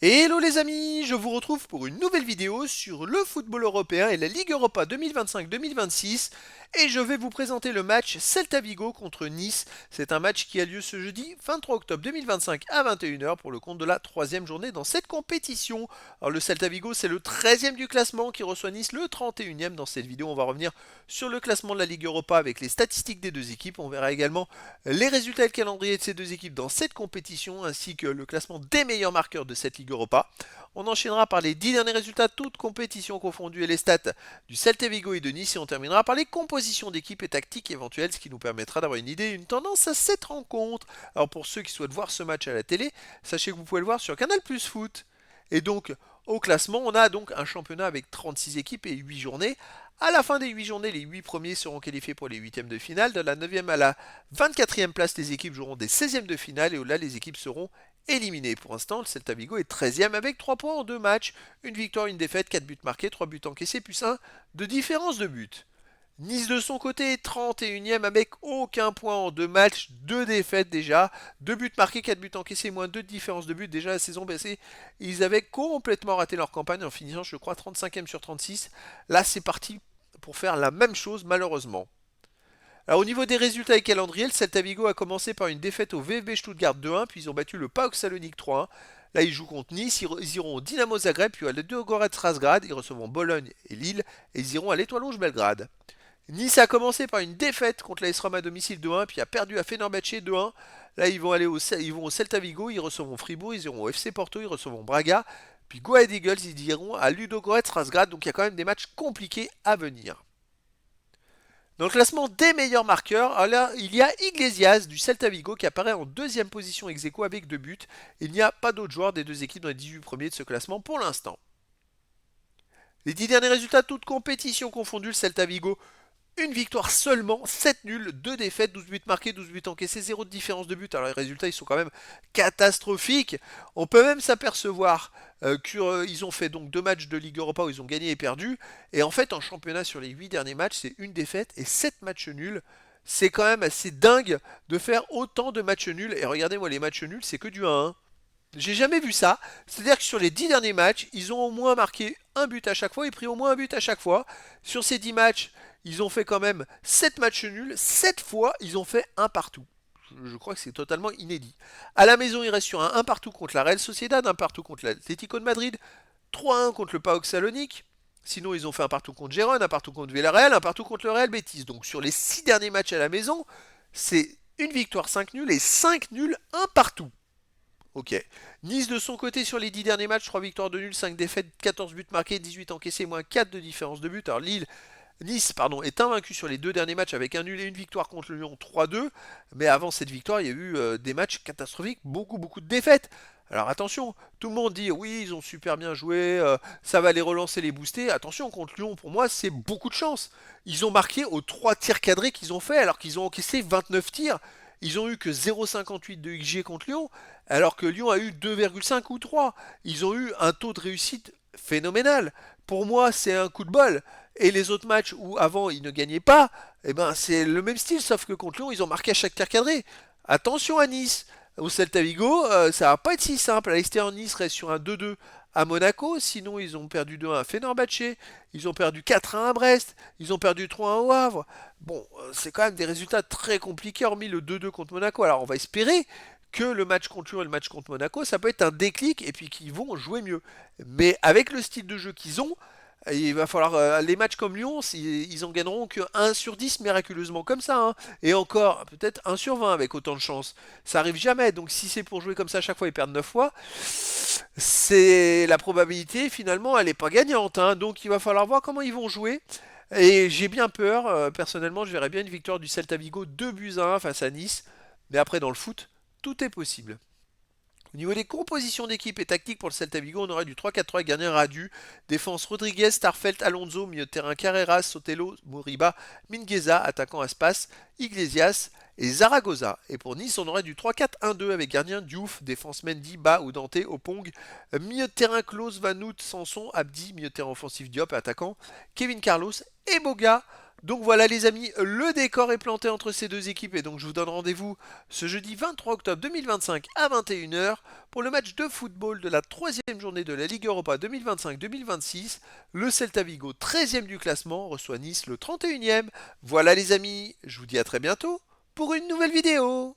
Hello les amis, je vous retrouve pour une nouvelle vidéo sur le football européen et la Ligue Europa 2025-2026 et je vais vous présenter le match Celta Vigo contre Nice. C'est un match qui a lieu ce jeudi 23 octobre 2025 à 21h pour le compte de la troisième journée dans cette compétition. Alors le Celta Vigo c'est le 13e du classement qui reçoit Nice le 31e. Dans cette vidéo on va revenir sur le classement de la Ligue Europa avec les statistiques des deux équipes. On verra également les résultats et le calendrier de ces deux équipes dans cette compétition ainsi que le classement des meilleurs marqueurs de cette Ligue Europa. On enchaînera par les 10 derniers résultats, toutes compétitions confondues et les stats du Celta Vigo et de Nice et on terminera par les compositions d'équipes et tactiques éventuelles, ce qui nous permettra d'avoir une idée et une tendance à cette rencontre. Alors pour ceux qui souhaitent voir ce match à la télé, sachez que vous pouvez le voir sur Canal Plus Foot. Et donc au classement, on a donc un championnat avec 36 équipes et 8 journées. À la fin des 8 journées, les 8 premiers seront qualifiés pour les 8e de finale. De la 9e à la 24e place, les équipes joueront des 16e de finale et au-delà, les équipes seront éliminées. Pour l'instant, le Celta Vigo est 13e avec 3 points en 2 matchs. Une victoire, une défaite, 4 buts marqués, 3 buts encaissés, plus 1 de différence de but. Nice de son côté est 31e avec aucun point en 2 matchs, 2 défaites déjà, 2 buts marqués, 4 buts encaissés, moins 2 de différence de but. Déjà la saison passée, ils avaient complètement raté leur campagne en finissant je crois 35e sur 36. Là c'est parti pour faire la même chose malheureusement. Alors au niveau des résultats et calendrier, le Celta Vigo a commencé par une défaite au VfB Stuttgart 2-1, puis ils ont battu le PAOK Salonique 3-1. Là, ils jouent contre Nice, ils iront au Dynamo Zagreb, puis à l'Edogorets Razgrad, ils recevront Bologne et Lille, et ils iront à l'Étoile Rouge Belgrade. Nice a commencé par une défaite contre l'AS Roma à domicile 2-1, puis a perdu à Fenerbahçe 2-1. Là, ils vont au Celta Vigo, ils recevront Fribourg, ils iront au FC Porto, ils recevront Braga, puis Go Ahead Eagles, ils iront à Ludogorets Razgrad, donc il y a quand même des matchs compliqués à venir. Dans le classement des meilleurs marqueurs, alors, il y a Iglesias du Celta Vigo qui apparaît en deuxième position ex aequo avec 2 buts. Il n'y a pas d'autres joueurs des deux équipes dans les 18 premiers de ce classement pour l'instant. Les 10 derniers résultats, toutes compétitions confondues, le Celta Vigo une victoire seulement, 7 nuls, 2 défaites, 12 buts marqués, 12 buts encaissés, 0 de différence de but. Alors les résultats, ils sont quand même catastrophiques. On peut même s'apercevoir qu'ils ont fait donc 2 matchs de Ligue Europa où ils ont gagné et perdu. Et en fait, en championnat, sur les 8 derniers matchs, c'est une défaite et 7 matchs nuls. C'est quand même assez dingue de faire autant de matchs nuls. Et regardez-moi, les matchs nuls, c'est que du 1-1. J'ai jamais vu ça. C'est-à-dire que sur les 10 derniers matchs, ils ont au moins marqué un but à chaque fois et pris au moins un but à chaque fois. Sur ces 10 matchs, ils ont fait quand même 7 matchs nuls. 7 fois, ils ont fait un partout. Je crois que c'est totalement inédit. À la maison, ils restent sur un partout contre la Real Sociedad, un partout contre l'Atlético de Madrid, 3-1 contre le PAOK Salonique. Sinon, ils ont fait un partout contre Gérone, un partout contre Villarreal, un partout contre le Real Betis. Donc sur les 6 derniers matchs à la maison, c'est une victoire, 5 nuls et 5 nuls, un partout. Ok. Nice de son côté sur les 10 derniers matchs, 3 victoires de nul, 5 défaites, 14 buts marqués, 18 encaissés, moins 4 de différence de but. Alors Nice est invaincu sur les 2 derniers matchs avec un nul et une victoire contre le Lyon 3-2. Mais avant cette victoire, il y a eu des matchs catastrophiques, beaucoup de défaites. Alors attention, tout le monde dit oui, ils ont super bien joué, ça va les relancer, les booster. Attention, contre Lyon, pour moi, c'est beaucoup de chance. Ils ont marqué aux 3 tirs cadrés qu'ils ont fait alors qu'ils ont encaissé 29 tirs. Ils ont eu que 0,58 de XG contre Lyon, alors que Lyon a eu 2,5 ou 3. Ils ont eu un taux de réussite phénoménal. Pour moi, c'est un coup de bol. Et les autres matchs où avant ils ne gagnaient pas, eh ben c'est le même style, sauf que contre Lyon, ils ont marqué à chaque tir cadré. Attention à Nice. Au Celta Vigo, ça va pas être si simple. À l'extérieur, Nice reste sur un 2-2 à Monaco. Sinon, ils ont perdu 2-1 à Fenerbahçe. Ils ont perdu 4-1 à Brest. Ils ont perdu 3-1 au Havre. Bon, c'est quand même des résultats très compliqués, hormis le 2-2 contre Monaco. Alors, on va espérer que le match contre Lyon et le match contre Monaco, ça peut être un déclic et puis qu'ils vont jouer mieux. Mais avec le style de jeu qu'ils ont, il va falloir les matchs comme Lyon, ils en gagneront que 1 sur 10 miraculeusement comme ça. Hein. Et encore, peut-être 1 sur 20 avec autant de chance. Ça arrive jamais. Donc si c'est pour jouer comme ça à chaque fois et perdre 9 fois, c'est la probabilité finalement elle n'est pas gagnante. Hein. Donc il va falloir voir comment ils vont jouer. Et j'ai bien peur, personnellement, je verrais bien une victoire du Celta Vigo 2 buts à 1 face à Nice. Mais après, dans le foot, tout est possible. Au niveau des compositions d'équipe et tactique pour le Celta Vigo, on aurait du 3-4-3 avec gardien Radu, défense Rodriguez, Starfelt, Alonso, milieu de terrain Carreras, Sotelo, Moriba, Mingueza, attaquant Aspas, Iglesias et Zaragoza. Et pour Nice, on aurait du 3-4-1-2 avec gardien Diouf, défense Mendy, Ba ou Dante, Opong, milieu de terrain Klose, Vanout, Sanson, Abdi, milieu de terrain offensif Diop et attaquant Kevin Carlos et Boga. Donc voilà les amis, le décor est planté entre ces deux équipes et donc je vous donne rendez-vous ce jeudi 23 octobre 2025 à 21 heures pour le match de football de la troisième journée de la Ligue Europa 2025-2026. Le Celta Vigo, 13e du classement, reçoit Nice le 31e. Voilà les amis, je vous dis à très bientôt pour une nouvelle vidéo.